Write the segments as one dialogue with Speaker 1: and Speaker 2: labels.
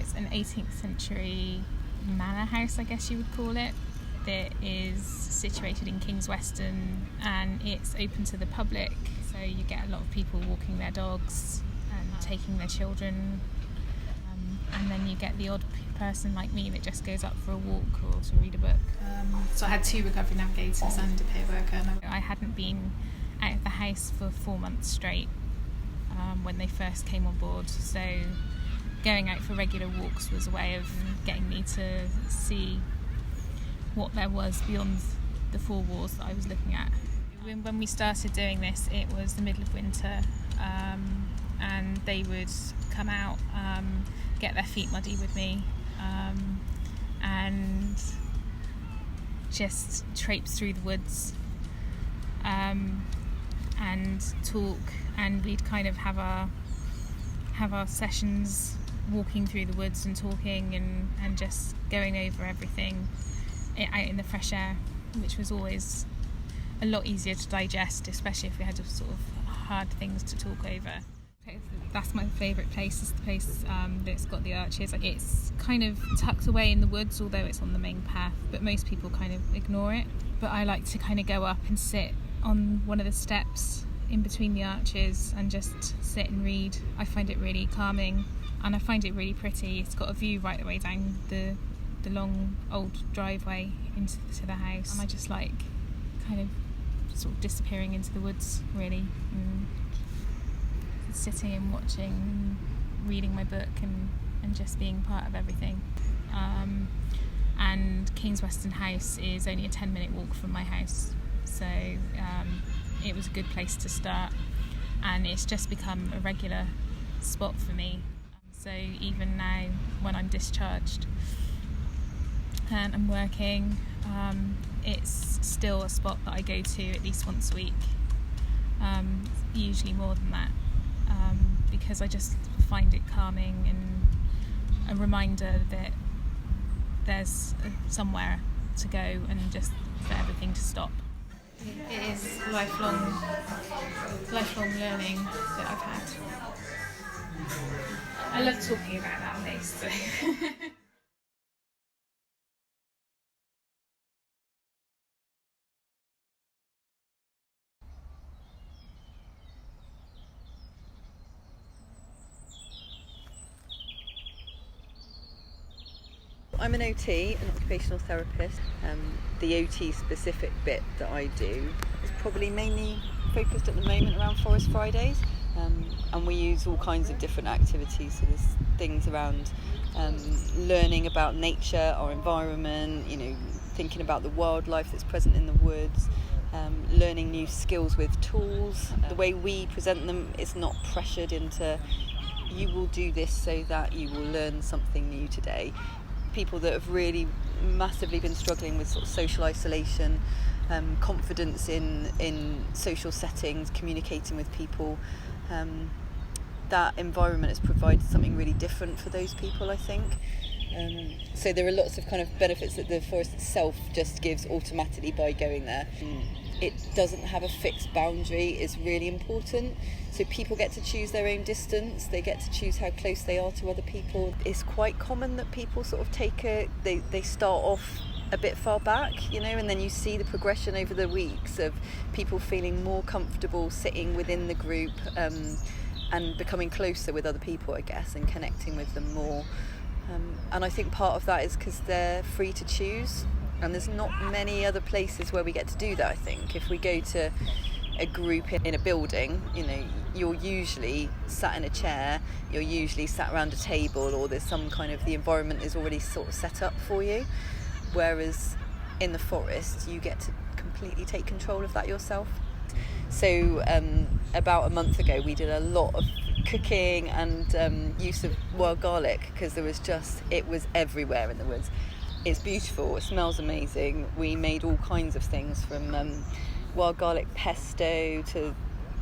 Speaker 1: It's an 18th century manor house, I guess you would call it, that is situated in King's Weston, and it's open to the public, so you get a lot of people walking their dogs and taking their children, and then you get the odd person like me that just goes up for a walk or to read a book.
Speaker 2: So I had 2 recovery navigators and a peer worker.
Speaker 1: I hadn't been out of the house for 4 months straight when they first came on board, so going out for regular walks was a way of getting me to see what there was beyond the 4 walls that I was looking at. When we started doing this, it was the middle of winter, and they would come out, get their feet muddy with me, and just traipse through the woods and talk, and we'd kind of have our sessions walking through the woods and talking and just going over everything out in the fresh air, which was always a lot easier to digest, especially if we had sort of hard things to talk over. That's my favourite place, is the place that's got the arches. It's kind of tucked away in the woods, although it's on the main path, but most people kind of ignore it. But I like to kind of go up and sit on one of the steps in between the arches and just sit and read. I find it really calming, and I find it really pretty. It's got a view right the way down the long old driveway into the house, and I just like kind of sort of disappearing into the woods, really, and sitting and watching and reading my book and just being part of everything. And King's Weston House is only a 10-minute walk from my house, so it was a good place to start, and it's just become a regular spot for me. So even now, when I'm discharged and I'm working, it's still a spot that I go to at least once a week, usually more than that, because I just find it calming and a reminder that there's somewhere to go and just for everything to stop. It is lifelong learning that I've had. I love talking about that place. So.
Speaker 3: I'm an OT, an occupational therapist. The OT specific bit that I do is probably mainly focused at the moment around Forest Fridays, and we use all kinds of different activities. So there's things around learning about nature, our environment, thinking about the wildlife that's present in the woods, learning new skills with tools. The way we present them is not pressured into, you will do this so that you will learn something new today. People that have really massively been struggling with sort of social isolation, confidence in social settings, communicating with people, that environment has provided something really different for those people, I think. So there are lots of kind of benefits that the forest itself just gives automatically by going there. It doesn't have a fixed boundary is really important. So people get to choose their own distance, they get to choose how close they are to other people. It's quite common that people sort of they start off a bit far back, and then you see the progression over the weeks of people feeling more comfortable sitting within the group and becoming closer with other people, I guess, and connecting with them more. And I think part of that is because they're free to choose, and there's not many other places where we get to do that, I think. If we go to a group in a building, you're usually sat in a chair, you're usually sat around a table, or there's some kind of, the environment is already sort of set up for you. Whereas in the forest, you get to completely take control of that yourself. So about a month ago, we did a lot of cooking and use of wild garlic, because it was everywhere in the woods. It's beautiful, it smells amazing. We made all kinds of things, from wild garlic pesto to,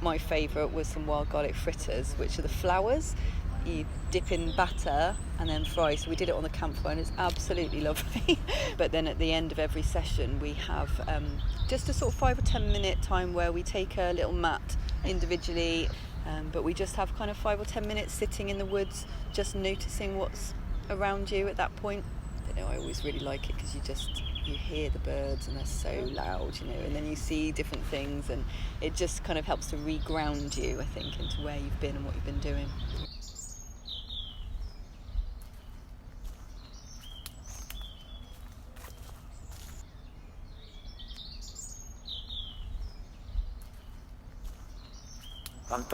Speaker 3: my favourite was some wild garlic fritters, which are the flowers you dip in batter and then fry. So we did it on the campfire, and it's absolutely lovely. But then at the end of every session, we have just a sort of 5 or 10 minute time where we take a little mat individually, but we just have kind of 5 or 10 minutes sitting in the woods, just noticing what's around you at that point. I always really like it because you hear the birds and they're so loud, and then you see different things, and it just kind of helps to re-ground you, I think, into where you've been and what you've been doing.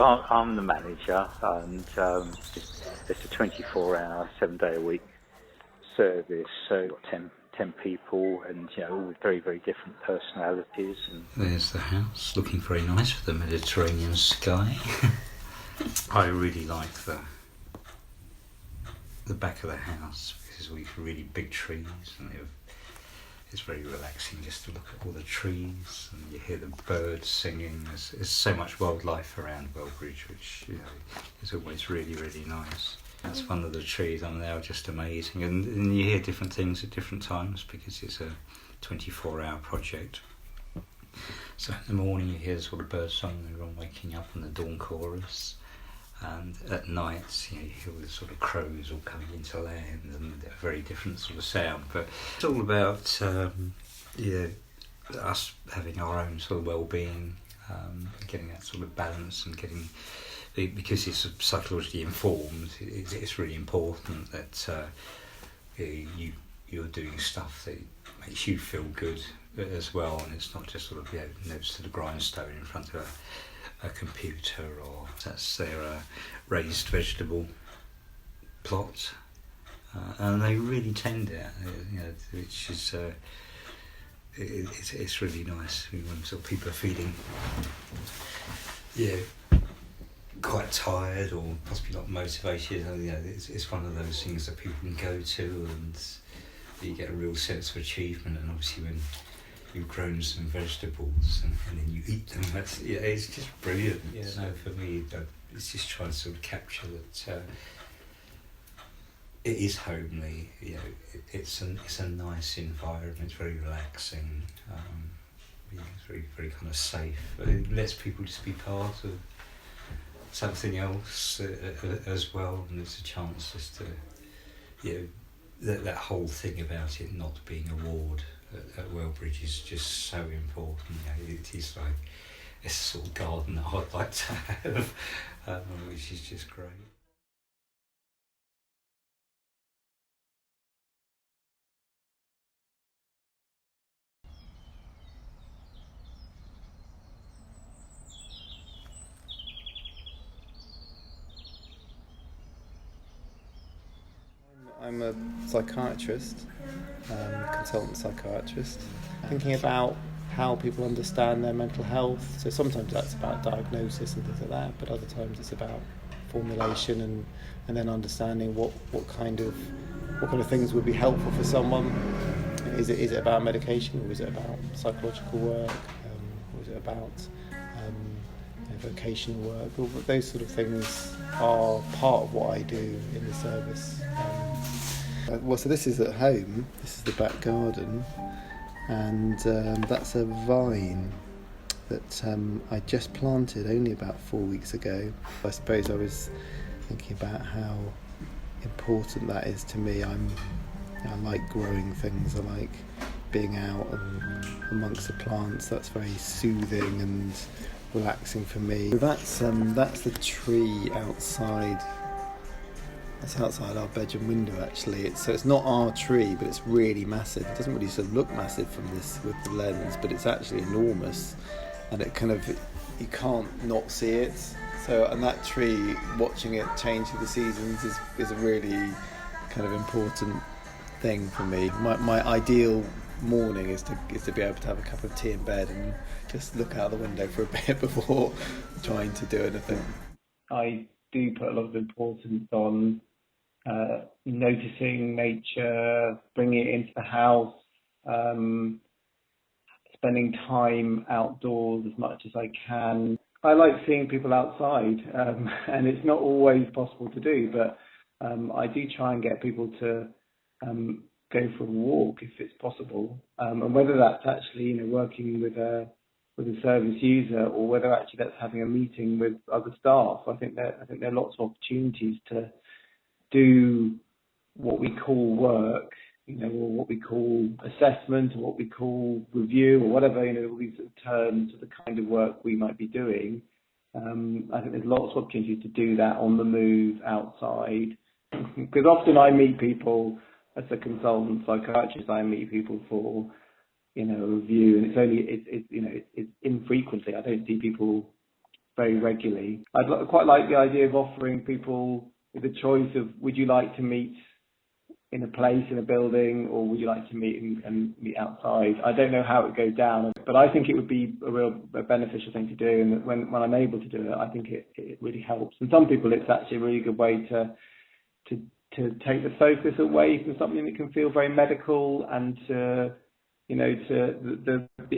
Speaker 4: I'm the manager, and it's a 24-hour, 7-day-a-week service. So 10 people, and all with very, very different personalities. And
Speaker 5: there's the house, looking very nice with the Mediterranean sky. I really like the back of the house because we've really big trees, and it's very relaxing just to look at all the trees, and you hear the birds singing. There's so much wildlife around Wellbridge, which is always really, really nice. That's one of the trees on there, just amazing, and you hear different things at different times because it's a 24-hour project. So in the morning you hear the sort of bird song, they're all waking up, and the dawn chorus. And at night, you hear the sort of crows all coming into land, and they're a very different sort of sound. But it's all about us having our own sort of well-being, getting that sort of balance, and because it's psychologically informed. It's really important that you're doing stuff that makes you feel good as well, and it's not just sort of nose to the grindstone in front of a computer, or that's their raised vegetable plot, and they really tend it, which is it's really nice when sort of people are feeling quite tired or possibly not motivated. It's one of those things that people can go to, and you get a real sense of achievement. And obviously when you've grown some vegetables and then you eat them, it's just brilliant. For me, it's just trying to sort of capture that it is homely. It's a nice environment. It's very relaxing. It's very, very kind of safe. It lets people just be part of something else as well, and it's a chance just to that whole thing about it not being a ward at Wellbridge is just so important. It is like it's a sort of garden that I'd like to have, which is just great.
Speaker 6: I'm a psychiatrist, consultant psychiatrist, thinking about how people understand their mental health. So sometimes that's about diagnosis and things like that, but other times it's about formulation and then understanding what kind of things would be helpful for someone. Is it about medication, or is it about psychological work, or is it about vocational work? All those sort of things are part of what I do in the service. So this is at home. This is the back garden, and that's a vine that I just planted only about 4 weeks ago. I suppose I was thinking about how important that is to me. I like growing things. I like being out and amongst the plants. That's very soothing and relaxing for me. That's the tree outside. That's outside our bedroom window, actually. It's not our tree, but it's really massive. It doesn't really sort of look massive from this with the lens, but it's actually enormous, and you can't not see it. So, and that tree, watching it change through the seasons is a really kind of important thing for me. My ideal morning is to be able to have a cup of tea in bed and just look out the window for a bit before trying to do anything. I do put a lot of importance on noticing nature, bringing it into the house, spending time outdoors as much as I can. I like seeing people outside, and it's not always possible to do, but I do try and get people to go for a walk if it's possible, and whether that's actually working with a service user, or whether actually that's having a meeting with other staff. I think there are lots of opportunities to do
Speaker 7: what we call work, or what we call assessment, or what we call review, or whatever, all these sort of terms of the kind of work we might be doing. I think there's lots of opportunities to do that on the move, outside. Because often I meet people as a consultant psychiatrist. I meet people for, a review, and it's infrequently. I don't see people very regularly. I'd quite like the idea of offering people the choice of, would you like to meet in a place, in a building, or would you like to meet and meet outside? I don't know how it would go down, but I think it would be a beneficial thing to do, and when I'm able to do it, I think it really helps. And some people, it's actually a really good way to take the focus away from something that can feel very medical, and the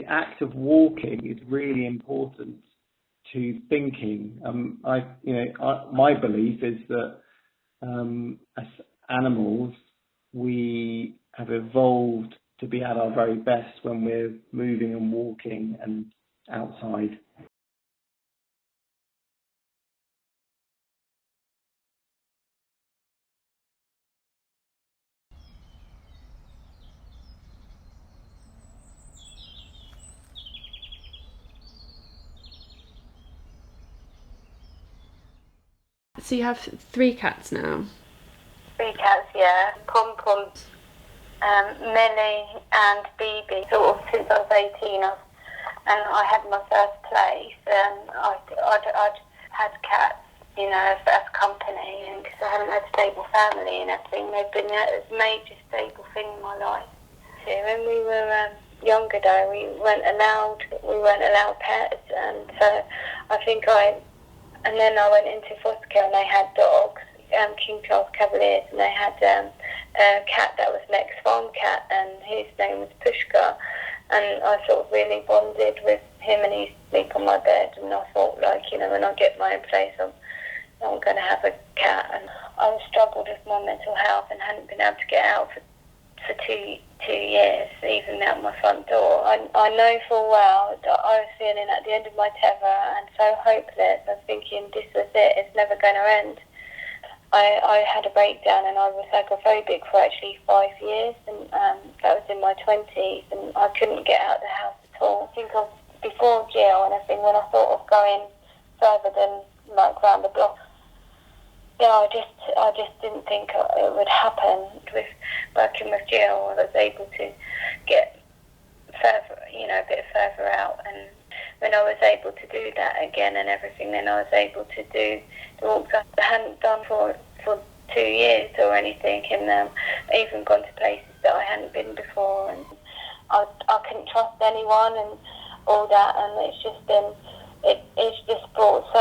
Speaker 7: act of walking is really important to thinking. My belief is that as animals, we have evolved to be at our very best when we're moving and walking and outside.
Speaker 8: So you have 3 cats now?
Speaker 9: 3 cats, yeah. Pom Pom, Millie and BB. Sort of since I was 18, and I had my first place, and I'd had cats, as company, and because I haven't had a stable family and everything, they've been a major stable thing in my life. So when we were younger, though, we weren't allowed pets, and so and then I went into foster care, and they had dogs, King Charles Cavaliers, and they had a cat that was an ex-farm cat, and his name was Pushka, and I sort of really bonded with him, and he used to sleep on my bed, and I thought, when I get my own place, I'm going to have a cat. And I struggled with my mental health and hadn't been able to get out for 2 years, even out my front door. I know full well that I was feeling at the end of my tether and so hopeless. I was thinking, this was it, it's never going to end. I had a breakdown, and I was psychophobic for actually 5 years, and that was in my 20s, and I couldn't get out of the house at all. I think of before jail and everything, when I thought of going further than round the block, I just didn't think it would happen. With working with Jill, I was able to get further, a bit further out, and when I was able to do that again and everything, then I was able to do the walks I hadn't done for 2 years or anything, and even gone to places that I hadn't been before, and I couldn't trust anyone and all that, and it's just been. It's just brought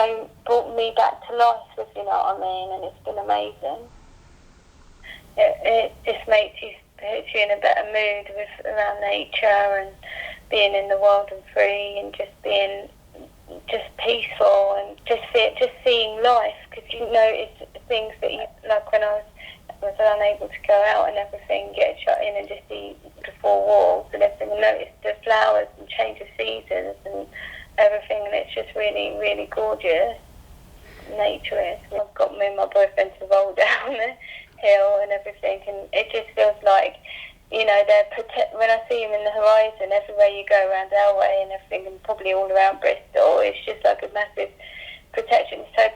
Speaker 9: me back to life, if you know what I mean, and it's been amazing. It just puts you in a better mood around nature and being in the world and free, and just being peaceful, and just seeing life, because you notice things that you, like when I was unable to go out and everything, get shut in and just see the 4 walls and everything, and notice the flowers and change of seasons and everything, and it's just really, really gorgeous. Nature is. I've got me and my boyfriend to roll down the hill and everything, and it just feels like, when I see him in the horizon, everywhere you go around our way and everything, and probably all around Bristol, it's just like a massive protection. It's so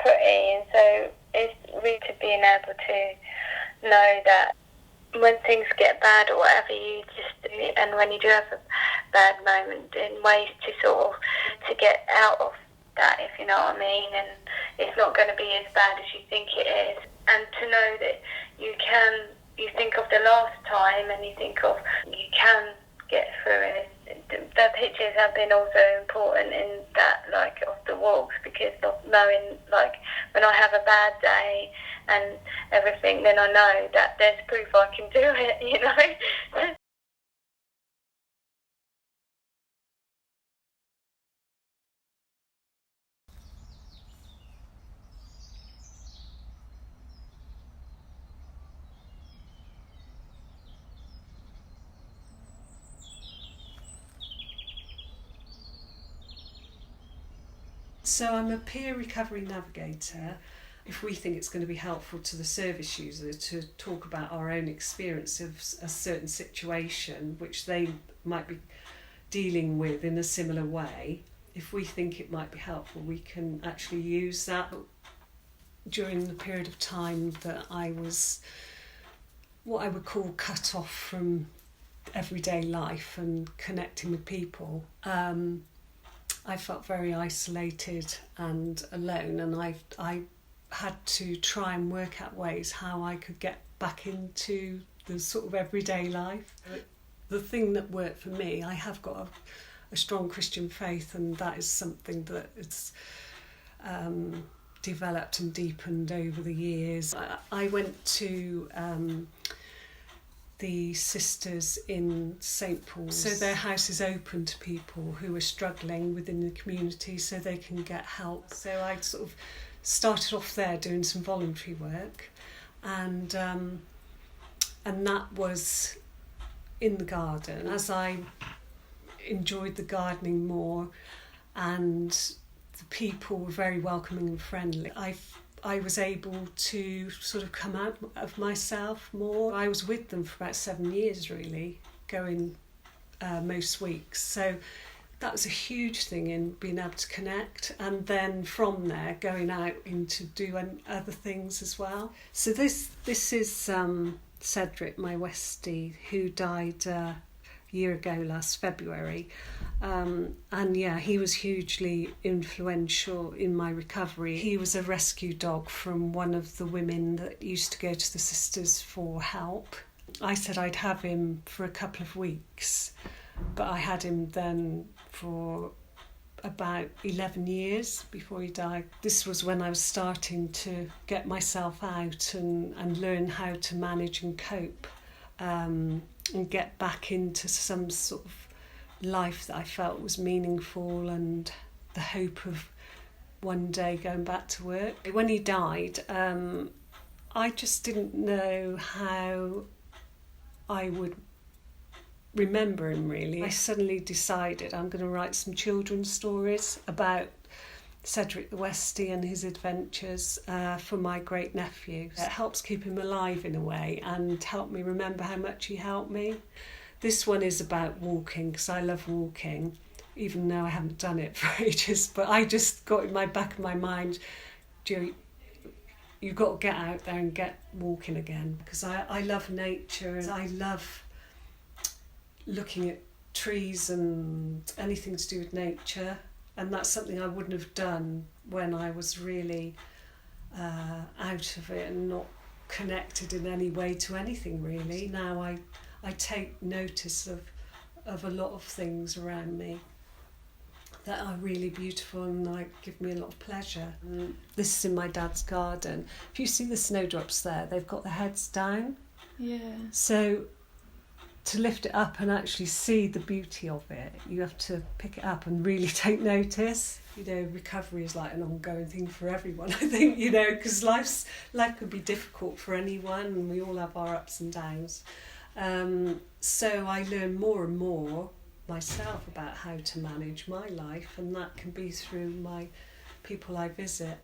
Speaker 9: pretty, and so it's really being able to know that when things get bad or whatever, you just do, and when you do have a bad moment, in ways to get out of that, if you know what I mean, and it's not going to be as bad as you think it is, and to know that you think of the last time, and you think of you can get through it. The pictures have been also important in that, of the walks, because of knowing, when I have a bad day and everything, then I know that there's proof I can do it,
Speaker 10: So I'm a peer recovery navigator, if we think it's going to be helpful to the service user to talk about our own experience of a certain situation which they might be dealing with in a similar way, if we think it might be helpful, we can actually use that. During the period of time that I was what I would call cut off from everyday life and connecting with people, I felt very isolated and alone, and I had to try and work out ways how I could get back into the sort of everyday life. The thing that worked for me, I have got a strong Christian faith, and that is something that it's developed and deepened over the years. I went to the sisters in St Paul's. So their house is open to people who are struggling within the community so they can get help. So I sort of started off there doing some voluntary work, and that was in the garden. As I enjoyed the gardening more and the people were very welcoming and friendly, I was able to sort of come out of myself more. I was with them for about 7 years really, going most weeks. So that was a huge thing in being able to connect, and then from there going out into do other things as well. So this is Cedric, my Westie, who died a year ago last February. And yeah, he was hugely influential in my recovery. He was a rescue dog from one of the women that used to go to the sisters for help. I said I'd have him for a couple of weeks, but I had him then for about 11 years before he died. This was when I was starting to get myself out and learn how to manage and cope, and get back into some sort of life that I felt was meaningful, and the hope of one day going back to work. When he died, I just didn't know how I would remember him really. I suddenly decided I'm going to write some children's stories about Cedric the Westie and his adventures for my great nephew. It helps keep him alive in a way and help me remember how much he helped me. This one is about walking, because I love walking, even though I haven't done it for ages, but I just got in my back of my mind, Joe, you've got to get out there and get walking again, because I love nature, and I love looking at trees and anything to do with nature, and that's something I wouldn't have done when I was really out of it and not connected in any way to anything really. Now I take notice of a lot of things around me that are really beautiful and give me a lot of pleasure. This is in my dad's garden. If you see the snowdrops there, they've got their heads down.
Speaker 8: Yeah.
Speaker 10: So to lift it up and actually see the beauty of it, you have to pick it up and really take notice. You know, recovery is like an ongoing thing for everyone, I think, you know, because life could be difficult for anyone, and we all have our ups and downs. So I learn more and more myself about how to manage my life, and that can be through my people I visit.